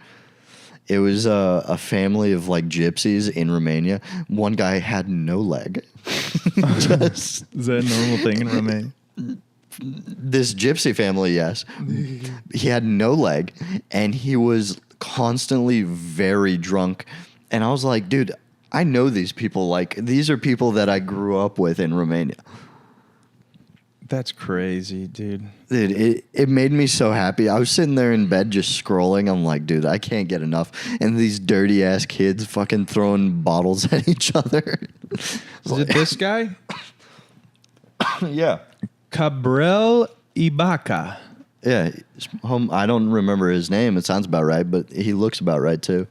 It was a family of like gypsies in Romania. One guy had no leg. Just Is that a normal thing in Romania? this gypsy family, yes. He had no leg, and he was constantly very drunk. And I was like, dude, I know these people. Like, these are people that I grew up with in Romania. That's crazy, dude. Dude, it made me so happy. I was sitting there in bed just scrolling. I'm like, dude, I can't get enough. And these dirty ass kids fucking throwing bottles at each other. Is it this guy? Yeah. Cabral Ibaka. Yeah. I don't remember his name. It sounds about right, but he looks about right too.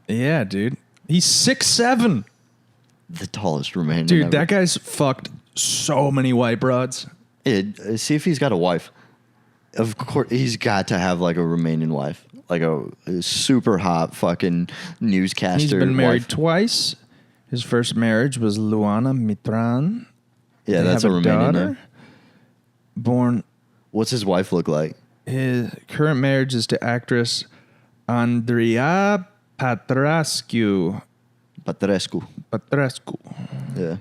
Yeah, dude. He's 6'7". The tallest Romanian Dude, ever. that guy's fucked so many white broads. Yeah, see if he's got a wife. Of course, he's got to have like a Romanian wife. Like a super hot fucking newscaster. He's been married wife. twice. His first marriage was Luana Mitran. Yeah, They that's a have Romanian daughter. name. Born. What's his wife look like? His current marriage is to actress Andrea Patrascu. Patrescu. Yeah.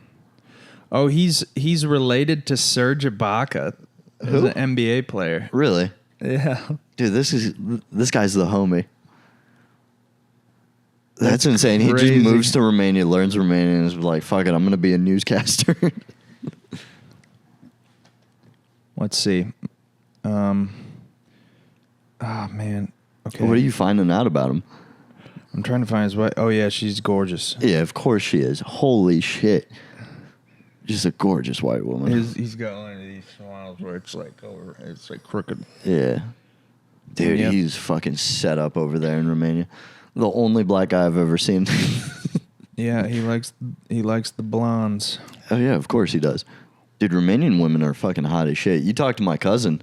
Oh, he's related to Serge Ibaka, who's Who? an NBA player. Really? Yeah. Dude, this guy's the homie. That's insane. He crazy. just moves to Romania, learns Romanian, and is like, fuck it, I'm going to be a newscaster. Let's see. Oh man. Okay. What are you finding out about him? I'm trying to find his wife. Oh yeah, she's gorgeous. Yeah, of course she is. Holy shit. Just a gorgeous white woman. He's got one of these smiles where it's like crooked. Yeah. Dude, Yeah. he's fucking set up over there in Romania. The only black guy I've ever seen. Yeah, he likes the blondes. Oh, yeah, of course he does. Dude, Romanian women are fucking hot as shit. You talk to my cousin.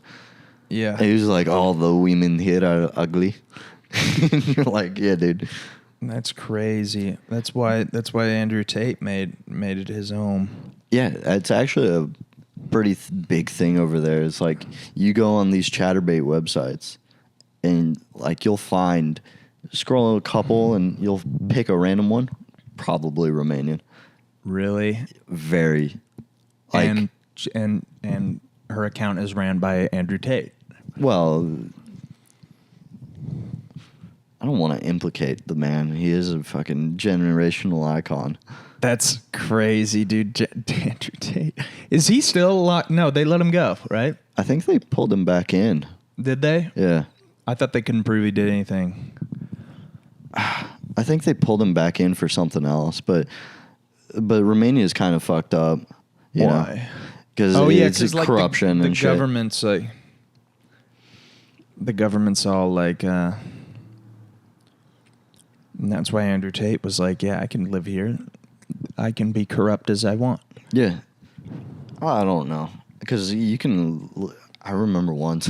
Yeah. He was like, all the women here are ugly. And you're like, yeah, dude. That's crazy. That's why Andrew Tate made it his home. Yeah, it's actually a pretty big thing over there. It's like you go on these chatterbait websites and like you'll scroll a couple and you'll pick a random one, probably Romanian. Really? Very. Like, And her account is ran by Andrew Tate. well, I don't want to implicate the man. He is a fucking generational icon. That's crazy, dude. Andrew Tate. Is he still locked? No, they let him go, right? I think they pulled him back in. Did they? Yeah. I thought they couldn't prove he did anything. I think they pulled him back in for something else, but Romania is kind of fucked up. You Why? Because it's like corruption the and shit. government's like the government's all like, and that's why Andrew Tate was like, yeah, I can live here. I can be corrupt as I want. Yeah. I don't know. Because you can... I remember once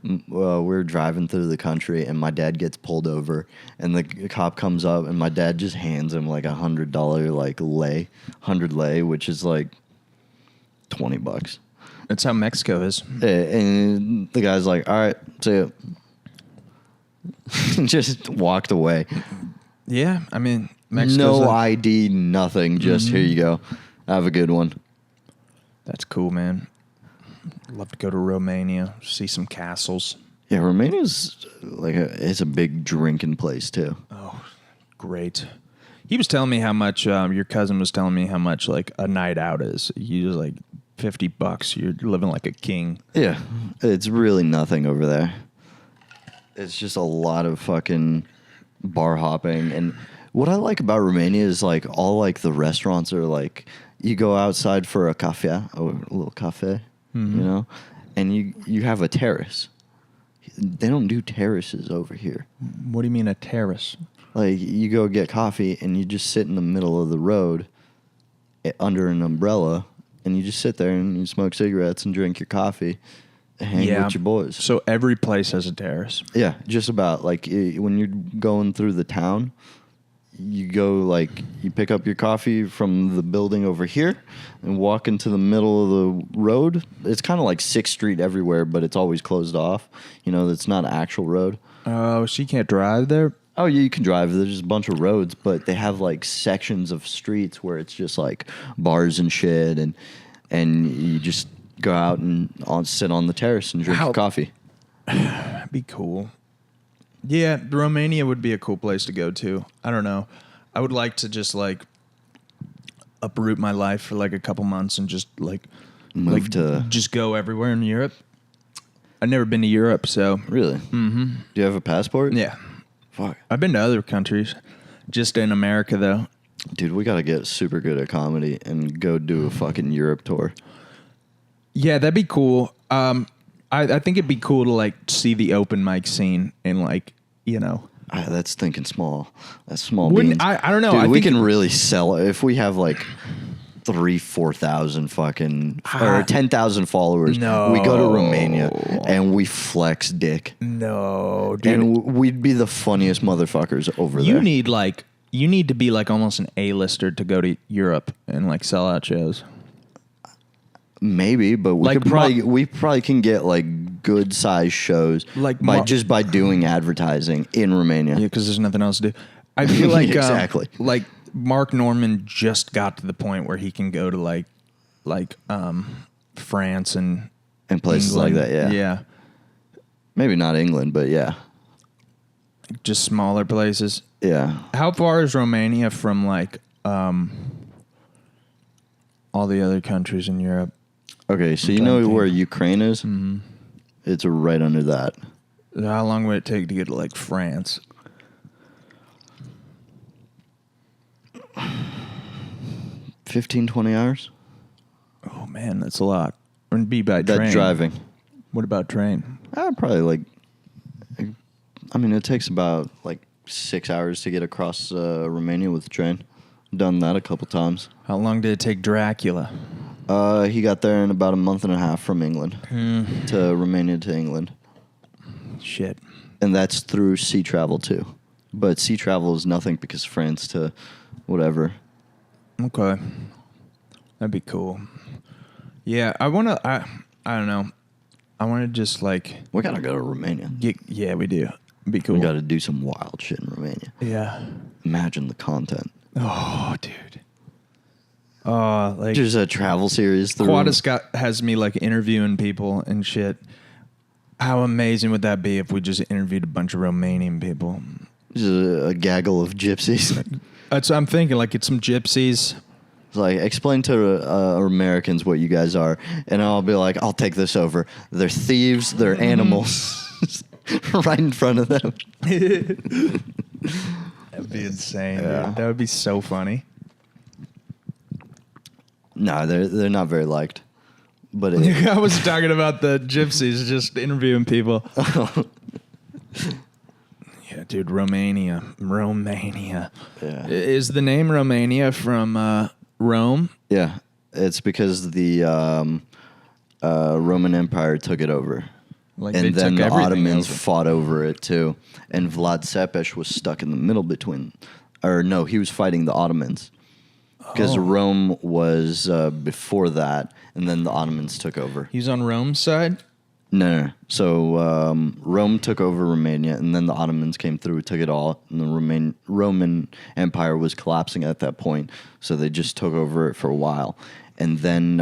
we were driving through the country and my dad gets pulled over and the cop comes up and my dad just hands him like $100 like lei, 100 lei, which is like $20. That's how Mexico is. And the guy's like, all right, see ya. Just walked away. Yeah, I mean, Mexico's No ID, nothing. Just here you go. Have a good one. That's cool, man. Love to go to Romania, see some castles. Yeah, Romania's like it's a big drinking place too. Oh, great. He was telling me how much, your cousin was telling me how much like a night out is. You just like $50. You're living like a king. Yeah, it's really nothing over there. It's just a lot of fucking bar hopping. And what I like about Romania is like all like the restaurants are like you go outside for a cafe or a little cafe, you know, and you have a terrace. They don't do terraces over here. What do you mean a terrace? Like you go get coffee and you just sit in the middle of the road under an umbrella and you just sit there and you smoke cigarettes and drink your coffee. Hang with your boys. So every place has a terrace. Yeah, just about. Like when you're going through the town, you go like you pick up your coffee from the building over here and walk into the middle of the road. It's kind of like 6th Street everywhere, but it's always closed off. You know, it's not an actual road. Oh, so you can't drive there? Oh, yeah, you can drive. There's just a bunch of roads, but they have like sections of streets where it's just like bars and shit, and you just go out and sit on the terrace and drink your coffee. That'd be cool. Yeah, Romania would be a cool place to go to. I don't know. I would like to just like uproot my life for like a couple months and just Move to just go everywhere in Europe. I've never been to Europe, so really. Mm-hmm. Do you have a passport? Yeah. Fuck. I've been to other countries, just in America though. Dude, we gotta get super good at comedy and go do a fucking Europe tour. Yeah, that'd be cool. I think it'd be cool to like see the open mic scene and like, you know. That's thinking small. That's small Wouldn't, beans. I don't know. Dude, I we think can really sell it if we have like 3,000-4,000 fucking or 10,000 followers. No. We go to Romania and we flex dick. No, dude. And we'd be the funniest motherfuckers over there. You need to be like almost an A-lister to go to Europe and like sell out shows. Maybe, but we Like probably can get like good sized shows Like by doing advertising in Romania. Yeah, because there's nothing else to do. I feel like Exactly. Like Mark Norman just got to the point where he can go to like France and places England. like that. Yeah, yeah, maybe not England, but yeah, just smaller places. yeah. How far is Romania from like all the other countries in Europe? Okay, so you know where Ukraine is? Mm-hmm. It's right under that. How long would it take to get to like France? 15, 20 hours. Oh man, that's a lot. Wouldn't be by train. That's driving. What about train? Probably like. I mean, it takes about like 6 hours to get across Romania with the train. Done that a couple times. How long did it take Dracula? He got there in about a month and a half from England to Romania to England. Shit. And that's through sea travel too. But sea travel is nothing because France to whatever. Okay. That'd be cool. Yeah, I don't know. I want to just like... We gotta go to Romania. Yeah, we do. It'd be cool. We gotta do some wild shit in Romania. Yeah. Imagine the content. Oh, dude. Like... There's a travel series through... Quadis has me like interviewing people and shit. How amazing would that be if we just interviewed a bunch of Romanian people? Just a gaggle of gypsies. That's what I'm thinking. Like, it's some gypsies. It's like, explain to Americans what you guys are. And I'll be like, I'll take this over. They're thieves. They're animals. Right in front of them. That'd be insane, Yeah. dude. That would be so funny. No, they're not very liked. But I was talking about the gypsies, just interviewing people. Yeah, dude, Romania. Yeah. Is the name Romania from Rome? Yeah, it's because the Roman Empire took it over. Like And they then took the everything Ottomans over. fought over it too. And Vlad Tepes was stuck in the middle between, or no, he was fighting the Ottomans. Because Rome was before that, and then the Ottomans took over. He's on Rome's side? No. So Rome took over Romania, and then the Ottomans came through, took it all, and the Roman Empire was collapsing at that point. So they just took over it for a while, and then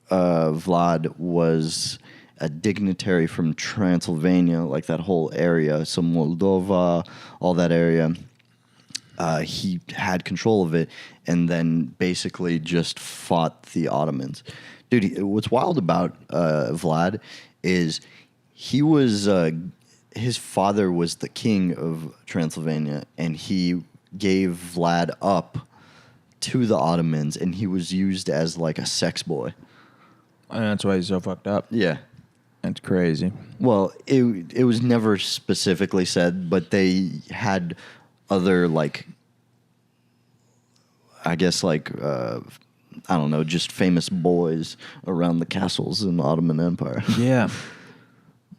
Vlad was a dignitary from Transylvania, like that whole area, so Moldova, all that area. He had control of it, and then basically just fought the Ottomans. Dude, what's wild about Vlad is he was his father was the king of Transylvania, and he gave Vlad up to the Ottomans, and he was used as like a sex boy. And that's why he's so fucked up. Yeah. That's crazy. Well, it was never specifically said, but they had other, like, I guess, like, I don't know, just famous boys around the castles in the Ottoman Empire. Yeah.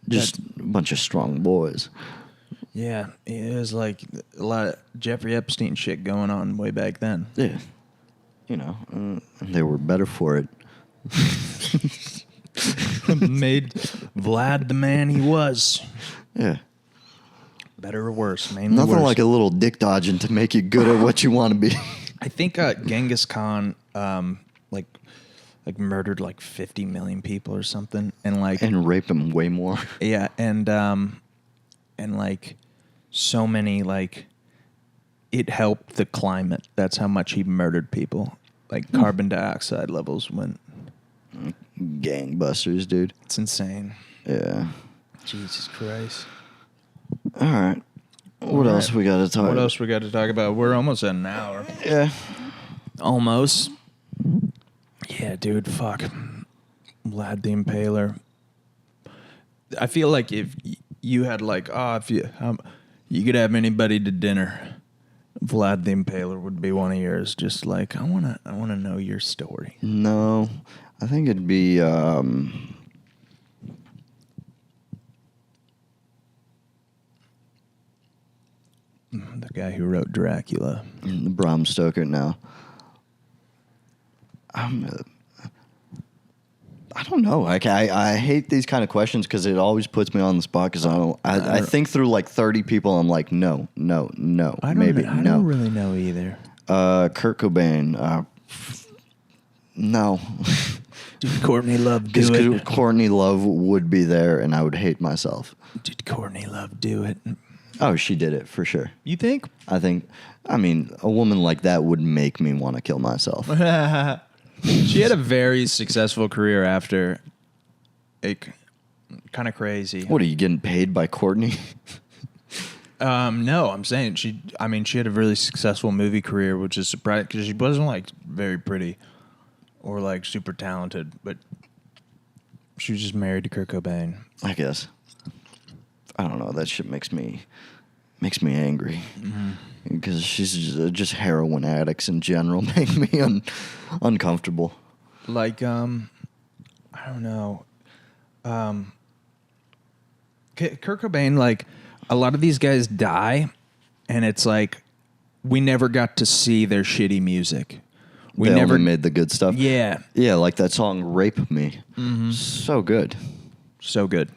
Just a bunch of strong boys. Yeah. It was like a lot of Jeffrey Epstein shit going on way back then. Yeah. You know, and they were better for it. Made Vlad the man he was. Yeah. Better or worse, mainly Nothing worse. like a little dick dodging to make you good at what you want to be. I think Genghis Khan, like murdered like 50 million people or something, And rape them way more. yeah, and like so many, like it helped the climate. That's how much he murdered people. Like carbon dioxide levels went. Gangbusters, dude. It's insane. Yeah. Jesus Christ. All right. What else we got to talk about? What else we got to talk about? We're almost at an hour. Yeah. Almost. Yeah, dude, fuck. Vlad the Impaler. I feel like if you had like, if you could have anybody to dinner, Vlad the Impaler would be one of yours. Just like, I wanna know your story. No. I think it'd be The guy who wrote Dracula. Bram Stoker now. I don't know. Like I hate these kind of questions because it always puts me on the spot because I think through like 30 people. I'm like, no, I don't really know either. Kurt Cobain. No. Did Courtney Love do Because it? Courtney Love would be there and I would hate myself. Did Courtney Love do it? Oh, she did it for sure. You think? I mean, a woman like that would make me want to kill myself. She had a very successful career after. Kind of crazy. What, are you getting paid by Courtney? No, I'm saying she had a really successful movie career, which is surprising because she wasn't like very pretty or like super talented, but she was just married to Kurt Cobain. I guess. I don't know. That shit makes me angry. Because she's just heroin addicts in general make me uncomfortable. Like, I don't know. Kurt Cobain, like, a lot of these guys die, and it's like, we never got to see their shitty music. We They never only made the good stuff. Yeah. Yeah, like that song "Rape Me." So good. So good.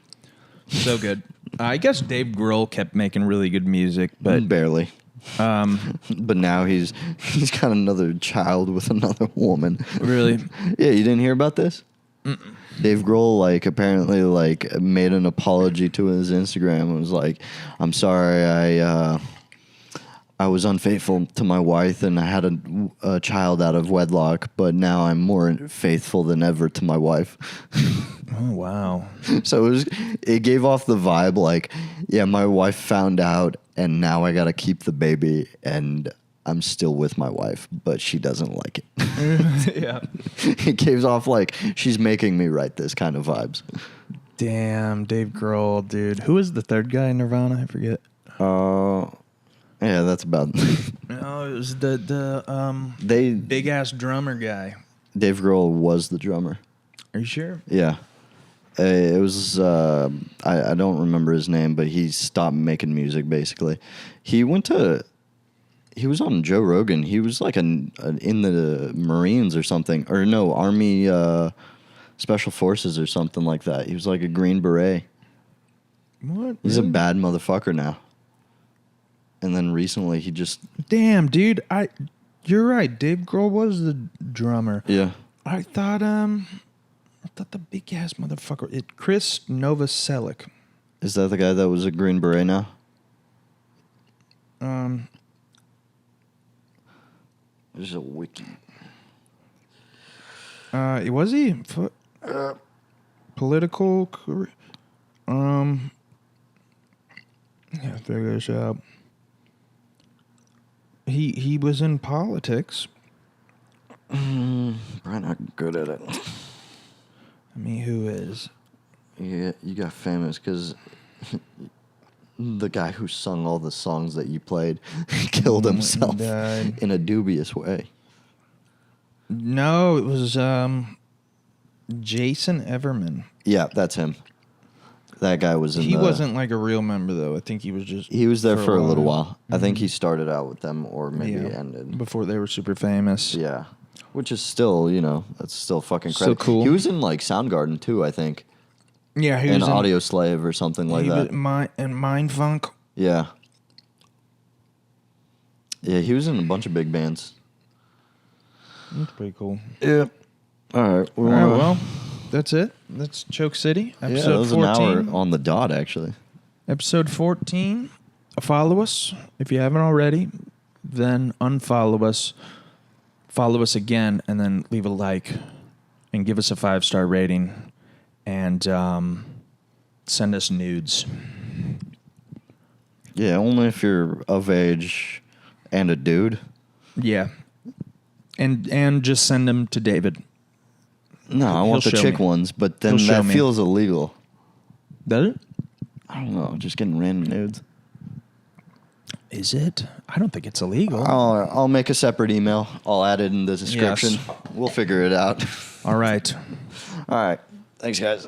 So good. I guess Dave Grohl kept making really good music, but Barely. But now he's got another child with another woman. really, Yeah, you didn't hear about this? Dave Grohl, like, apparently, like, made an apology to his Instagram and was like, "I'm sorry, I was unfaithful to my wife and I had a child out of wedlock, but now I'm more faithful than ever to my wife." oh wow. So it gave off the vibe like, yeah, my wife found out and now I got to keep the baby and I'm still with my wife, but she doesn't like it. Yeah. It gives off like she's making me write this kind of vibes. Damn, Dave Grohl, dude. Who was the third guy in Nirvana? I forget. Yeah, that's about. No, it was the They big ass drummer guy. Dave Grohl was the drummer. Are you sure? Yeah. It was I don't remember his name, but he stopped making music basically. He was on Joe Rogan. He was like in the Marines or something, or no, Army Special Forces or something like that. He was like a Green Beret. What? He's Really? a bad motherfucker now. And then recently he just Damn, dude. You're right. Dave Grohl was the drummer. yeah. I thought the big ass motherfucker. Chris Novoselic. Is that the guy that was a Green Beret now? There's a wiki. Was he political career? figure this out. He was in politics. Probably not good at it. I mean, who is? Yeah, you got famous because the guy who sung all the songs that you played killed himself died. in a dubious way. No, it was Jason Everman. Yeah, that's him. That guy was in He wasn't like a real member, though. I think he was just... He was there for a little while. I think he started out with them or maybe Yeah, ended. before they were super famous. Yeah. Which is still, that's still fucking Still credit. cool. He was in like Soundgarden too, I think. Yeah, he And was in Audio Slave or something like that. And Mindfunk. Yeah. Yeah, he was in a bunch of big bands. That's pretty cool. Yeah. All right. All right, well, that's it. That's Choke City, yeah, episode that was 14. an hour on the dot, actually. Episode 14. Follow us. If you haven't already, then unfollow us. Follow us again, and then leave a like and give us a 5-star rating. And send us nudes. Yeah, only if you're of age and a dude. Yeah. And just send them to David. No, I want the show chick me. ones, but then He'll show that me. feels illegal. Does it? I don't know, just getting random nudes. Is it? I don't think it's illegal. I'll make a separate email. I'll add it in the description. Yes. We'll figure it out. All right. All right. Thanks, guys.